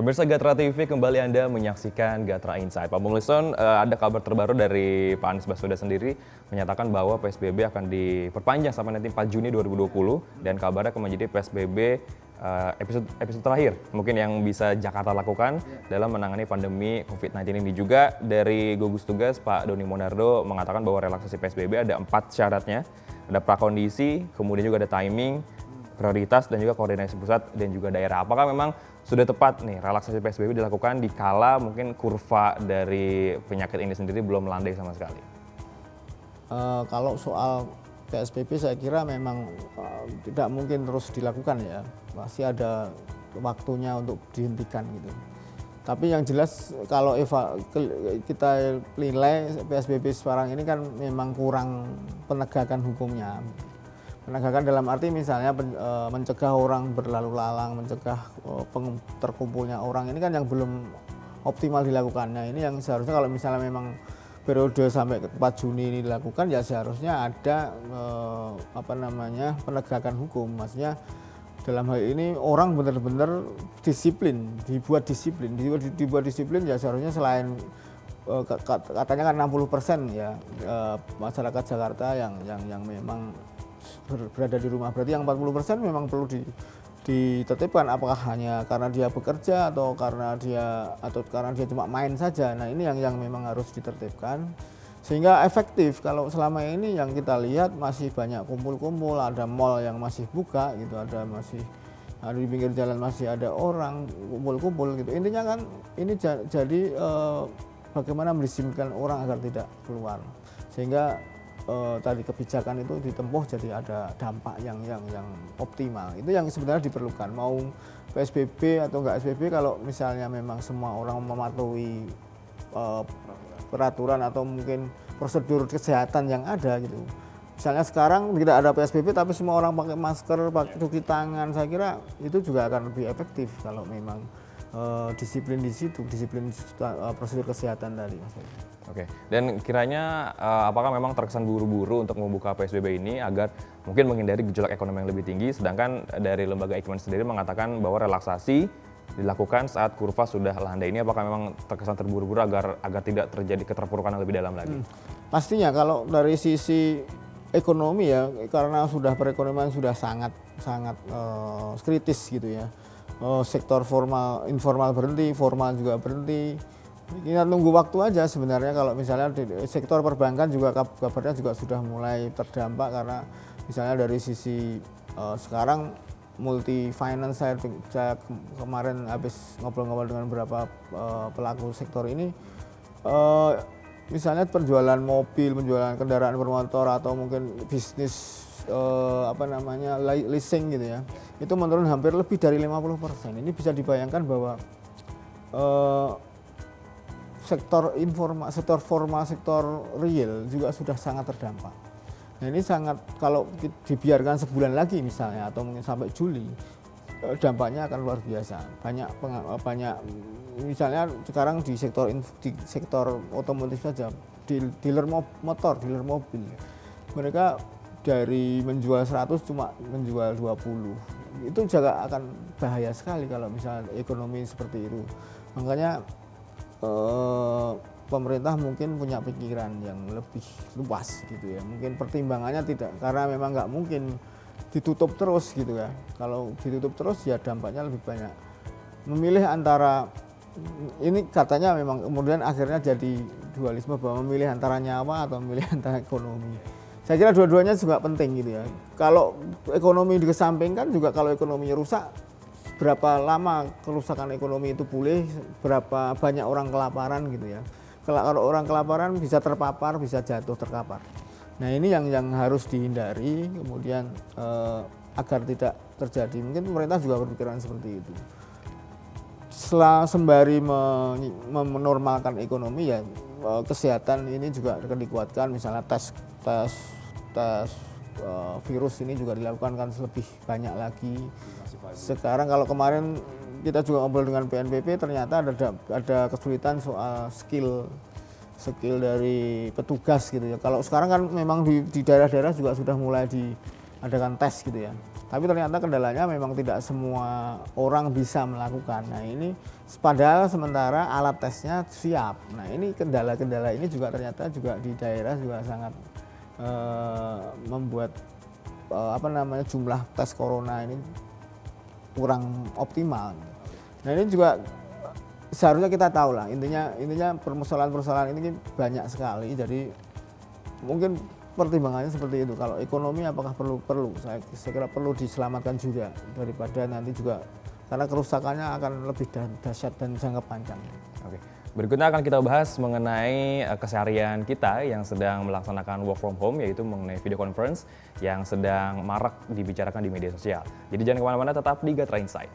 Pemirsa Gatra TV, kembali Anda menyaksikan Gatra Insight. Pak Mumlison, ada kabar terbaru dari Pak Anies Baswedan sendiri menyatakan bahwa PSBB akan diperpanjang sampai nanti 4 Juni 2020 dan kabarnya akan menjadi PSBB episode terakhir mungkin yang bisa Jakarta lakukan dalam menangani pandemi COVID-19 ini. Juga dari gugus tugas Pak Doni Monardo mengatakan bahwa relaksasi PSBB ada 4 syaratnya, ada prakondisi, kemudian juga ada timing, prioritas, dan juga koordinasi pusat dan juga daerah. Apakah memang sudah tepat nih relaksasi PSBB dilakukan di kala mungkin kurva dari penyakit ini sendiri belum melandai sama sekali? Kalau soal PSBB saya kira memang tidak mungkin terus dilakukan ya, masih ada waktunya untuk dihentikan gitu. Tapi yang jelas kalau kita nilai PSBB sekarang ini kan memang kurang penegakan hukumnya. Penegakan dalam arti misalnya mencegah orang berlalu lalang, mencegah terkumpulnya orang, ini kan yang belum optimal dilakukannya. Ini yang seharusnya kalau misalnya memang periode sampai 4 Juni ini dilakukan, ya seharusnya ada penegakan hukum. Maksudnya dalam hal ini orang benar-benar disiplin, dibuat disiplin ya seharusnya selain katanya kan 60% ya masyarakat Jakarta yang memang berada di rumah, berarti yang 40% memang perlu ditertibkan, apakah hanya karena dia bekerja atau karena dia cuma main saja. Nah ini yang memang harus ditertibkan sehingga efektif. Kalau selama ini yang kita lihat masih banyak kumpul-kumpul, ada mall yang masih buka gitu, ada di pinggir jalan masih ada orang kumpul-kumpul gitu. Intinya kan ini jadi bagaimana mendisiplinkan orang agar tidak keluar, sehingga tadi kebijakan itu ditempuh jadi ada dampak yang optimal. Itu yang sebenarnya diperlukan. Mau PSBB atau enggak PSBB, kalau misalnya memang semua orang mematuhi peraturan atau mungkin prosedur kesehatan yang ada gitu. Misalnya sekarang tidak ada PSBB tapi semua orang pakai masker, pakai cuci tangan, saya kira itu juga akan lebih efektif kalau memang disiplin di situ, disiplin prosedur kesehatan tadi. Oke, dan kiranya apakah memang terkesan buru-buru untuk membuka PSBB ini agar mungkin menghindari gejolak ekonomi yang lebih tinggi, sedangkan dari lembaga Eijkman sendiri mengatakan bahwa relaksasi dilakukan saat kurva sudah landai. Ini apakah memang terkesan terburu-buru agar tidak terjadi keterpurukan yang lebih dalam lagi? Pastinya kalau dari sisi ekonomi ya, karena perekonomian sudah sangat kritis gitu ya. Sektor informal berhenti, formal juga berhenti. Kita tunggu waktu aja sebenarnya. Kalau misalnya di sektor perbankan juga kabarnya juga sudah mulai terdampak, karena misalnya dari sisi sekarang multi finance, saya kemarin habis ngobrol-ngobrol dengan beberapa pelaku sektor ini, misalnya penjualan mobil, penjualan kendaraan bermotor atau mungkin bisnis leasing gitu ya, itu menurun hampir lebih dari 50%. Ini bisa dibayangkan bahwa sektor informal, sektor formal, sektor real juga sudah sangat terdampak. Nah ini kalau dibiarkan sebulan lagi misalnya atau mungkin sampai Juli, dampaknya akan luar biasa. Banyak misalnya sekarang di sektor otomotif saja, dealer motor, dealer mobil, mereka dari menjual 100 cuma menjual 20. Itu juga akan bahaya sekali kalau misalnya ekonomi seperti itu. Makanya pemerintah mungkin punya pikiran yang lebih luas gitu ya. Mungkin pertimbangannya tidak, karena memang nggak mungkin ditutup terus gitu ya. Kalau ditutup terus ya dampaknya lebih banyak. Memilih antara ini katanya memang kemudian akhirnya jadi dualisme bahwa memilih antara nyawa atau memilih antara ekonomi. Saya kira dua-duanya juga penting gitu ya. Kalau ekonomi dikesampingkan juga, kalau ekonominya rusak, berapa lama kerusakan ekonomi itu pulih, berapa banyak orang kelaparan gitu ya. Kalau orang kelaparan bisa terpapar, bisa jatuh terkapar. Nah ini yang harus dihindari, kemudian agar tidak terjadi. Mungkin pemerintah juga berpikiran seperti itu. Sembari menormalkan ekonomi ya, kesehatan ini juga akan dikuatkan. Misalnya tes virus ini juga dilakukan kan lebih banyak lagi. Sekarang kalau kemarin kita juga ngobrol dengan BNPB, ternyata ada kesulitan soal skill dari petugas gitu ya. Kalau sekarang kan memang di daerah-daerah juga sudah mulai diadakan tes gitu ya. Tapi ternyata kendalanya memang tidak semua orang bisa melakukan. Nah ini padahal sementara alat tesnya siap. Nah ini kendala-kendala ini juga ternyata juga di daerah juga sangat membuat jumlah tes corona ini kurang optimal. Nah ini juga seharusnya kita tahu lah, intinya permasalahan-permasalahan ini banyak sekali. Jadi mungkin pertimbangannya seperti itu. Kalau ekonomi apakah perlu saya kira perlu diselamatkan juga, daripada nanti juga karena kerusakannya akan lebih dahsyat dan jangka panjang. Oke. Berikutnya akan kita bahas mengenai keseharian kita yang sedang melaksanakan work from home, yaitu mengenai video conference yang sedang marak dibicarakan di media sosial. Jadi jangan kemana-mana, tetap di Gatra Insight.